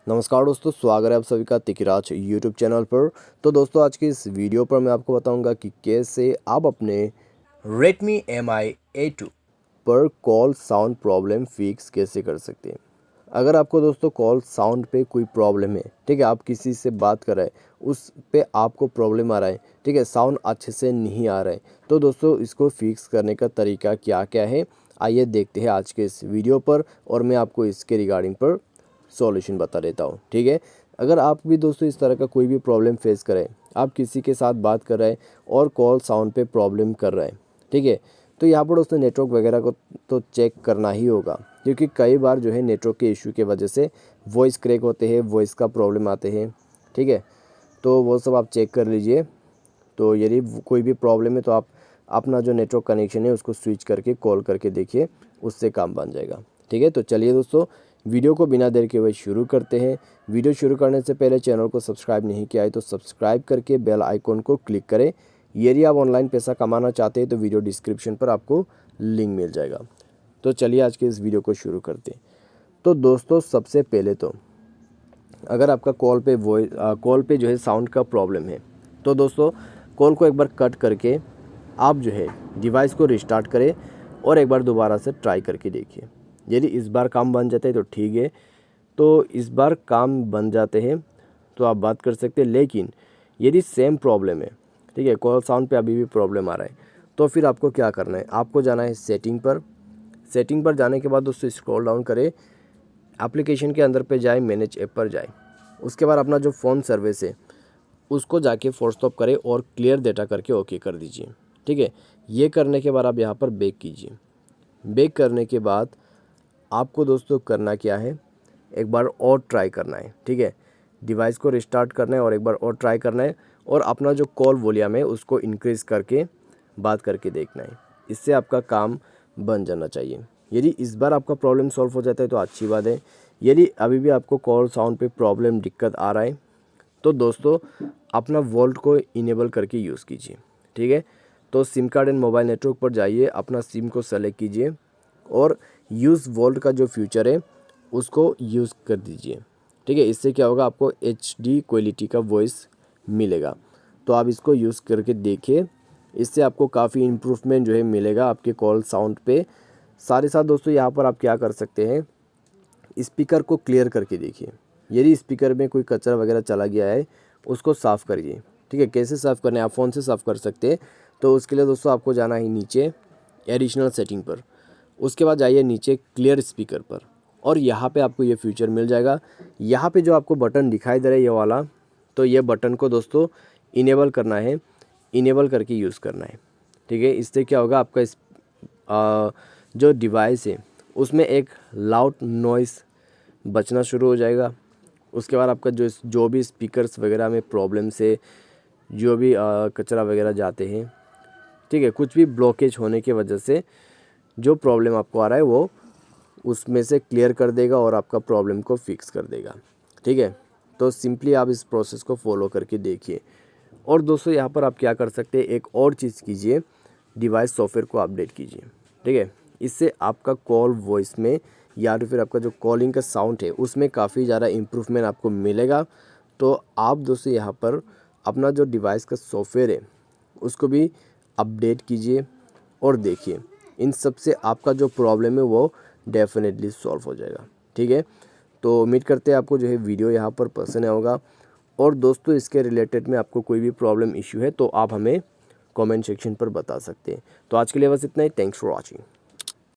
नमस्कार दोस्तों, स्वागत है आप सभी का तिकराज यूट्यूब चैनल पर। तो दोस्तों, आज की इस वीडियो पर मैं आपको बताऊंगा कि कैसे आप अपने Redmi Mi A2 पर कॉल साउंड प्रॉब्लम फिक्स कैसे कर सकते हैं। अगर आपको दोस्तों कॉल साउंड पे कोई प्रॉब्लम है, ठीक है, आप किसी से बात कर रहे हैं, उस पे आपको प्रॉब्लम आ रहा है, ठीक है, साउंड अच्छे से नहीं आ रहा है, तो दोस्तों इसको फिक्स करने का तरीका क्या क्या है, आइए देखते हैं आज के इस वीडियो पर और मैं आपको इसके रिगार्डिंग पर सॉल्यूशन बता देता हूँ। ठीक है, अगर आप भी दोस्तों इस तरह का कोई भी प्रॉब्लम फेस करें, आप किसी के साथ बात कर रहे हैं और कॉल साउंड पे प्रॉब्लम कर रहे हैं, ठीक है, तो यहाँ पर दोस्तों नेटवर्क वगैरह को तो चेक करना ही होगा, क्योंकि कई बार जो है नेटवर्क के इशू के वजह से वॉइस क्रैक होते हैं, वॉइस का प्रॉब्लम आते हैं, ठीक है, तो वो सब आप चेक कर लीजिए। तो यदि कोई भी प्रॉब्लम है तो आप अपना जो नेटवर्क कनेक्शन है उसको स्विच करके कॉल करके देखिए, उससे काम बन जाएगा। ठीक है, तो चलिए दोस्तों वीडियो को बिना देर के हुए शुरू करते हैं। वीडियो शुरू करने से पहले चैनल को सब्सक्राइब नहीं किया है तो सब्सक्राइब करके बेल आइकॉन को क्लिक करें। यदि आप ऑनलाइन पैसा कमाना चाहते हैं तो वीडियो डिस्क्रिप्शन पर आपको लिंक मिल जाएगा। तो चलिए आज के इस वीडियो को शुरू करते हैं। तो दोस्तों सबसे पहले तो अगर आपका कॉल पे जो है साउंड का प्रॉब्लम है, तो दोस्तों कॉल को एक बार कट करके आप जो है डिवाइस को रिस्टार्ट करें और एक बार दोबारा से ट्राई करके देखिए। यदि इस बार काम बन जाता है तो ठीक है, तो इस बार काम बन जाते हैं तो आप बात कर सकते हैं। लेकिन यदि सेम प्रॉब्लम है, ठीक है, कॉल साउंड पे अभी भी प्रॉब्लम आ रहा है, तो फिर आपको क्या करना है, आपको जाना है सेटिंग पर। सेटिंग पर जाने के बाद दोस्तों स्क्रॉल डाउन करें, एप्लीकेशन के अंदर पे जाए, मैनेज ऐप पर जाए, उसके बाद अपना जो फ़ोन सर्विस है उसको जाके फोर्स स्टॉप करें और क्लियर डेटा करके ओके कर दीजिए। ठीक है, ये करने के बाद आप यहाँ पर बैक कीजिए। बैक करने के बाद आपको दोस्तों करना क्या है, एक बार और ट्राई करना है। ठीक है, डिवाइस को रिस्टार्ट करना है और एक बार और ट्राई करना है और अपना जो कॉल वॉल्यूम है उसको इंक्रीज़ करके बात करके देखना है। इससे आपका काम बन जाना चाहिए। यदि इस बार आपका प्रॉब्लम सॉल्व हो जाता है तो अच्छी बात है। यदि अभी भी आपको कॉल साउंड पे प्रॉब्लम दिक्कत आ रहा है तो दोस्तों अपना वोल्ट को इनेबल करके यूज़ कीजिए। ठीक है, तो SIM card and mobile network पर जाइए, अपना सिम को सेलेक्ट कीजिए और यूज़ वोल्ट का जो फीचर है उसको यूज़ कर दीजिए। ठीक है, इससे क्या होगा, आपको HD क्वालिटी का वॉइस मिलेगा। तो आप इसको यूज़ करके देखिए, इससे आपको काफ़ी इम्प्रूवमेंट जो है मिलेगा आपके कॉल साउंड पे। साथ ही साथ दोस्तों यहाँ पर आप क्या कर सकते हैं, स्पीकर को क्लियर करके देखिए। यदि स्पीकर में कोई कचरा वगैरह चला गया है उसको साफ़ करिए। ठीक है, कैसे साफ़ करना है, आप फ़ोन से साफ़ कर सकते हैं। तो उसके लिए दोस्तों आपको जाना है नीचे एडिशनल सेटिंग पर, उसके बाद जाइए नीचे क्लियर स्पीकर पर और यहाँ पे आपको ये फीचर मिल जाएगा। यहाँ पे जो आपको बटन दिखाई दे रहा है ये वाला, तो ये बटन को दोस्तों इनेबल करना है, इनेबल करके यूज़ करना है। ठीक है, इससे क्या होगा, आपका जो डिवाइस है उसमें एक लाउड नॉइस बचना शुरू हो जाएगा। उसके बाद आपका जो भी स्पीकर्स वगैरह में प्रॉब्लम से जो भी कचरा वगैरह जाते हैं, ठीक है, कुछ भी ब्लॉकेज होने की वजह से जो प्रॉब्लम आपको आ रहा है वो उसमें से क्लियर कर देगा और आपका प्रॉब्लम को फिक्स कर देगा। ठीक है, तो सिंपली आप इस प्रोसेस को फॉलो करके देखिए। और दोस्तों यहाँ पर आप क्या कर सकते हैं, एक और चीज़ कीजिए, डिवाइस सॉफ्टवेयर को अपडेट कीजिए। ठीक है, इससे आपका कॉल वॉइस में या तो फिर आपका जो कॉलिंग का साउंड है उसमें काफ़ी ज़्यादा इम्प्रूवमेंट आपको मिलेगा। तो आप दोस्तों यहाँ पर अपना जो डिवाइस का सॉफ्टवेयर है उसको भी अपडेट कीजिए और देखिए, इन सब से आपका जो प्रॉब्लम है वो डेफिनेटली सॉल्व हो जाएगा। ठीक है, तो उम्मीद करते हैं आपको जो है वीडियो यहाँ पर पसंद आया होगा। और दोस्तों इसके रिलेटेड में आपको कोई भी प्रॉब्लम इशू है तो आप हमें कमेंट सेक्शन पर बता सकते हैं। तो आज के लिए बस इतना ही। Thanks for watching.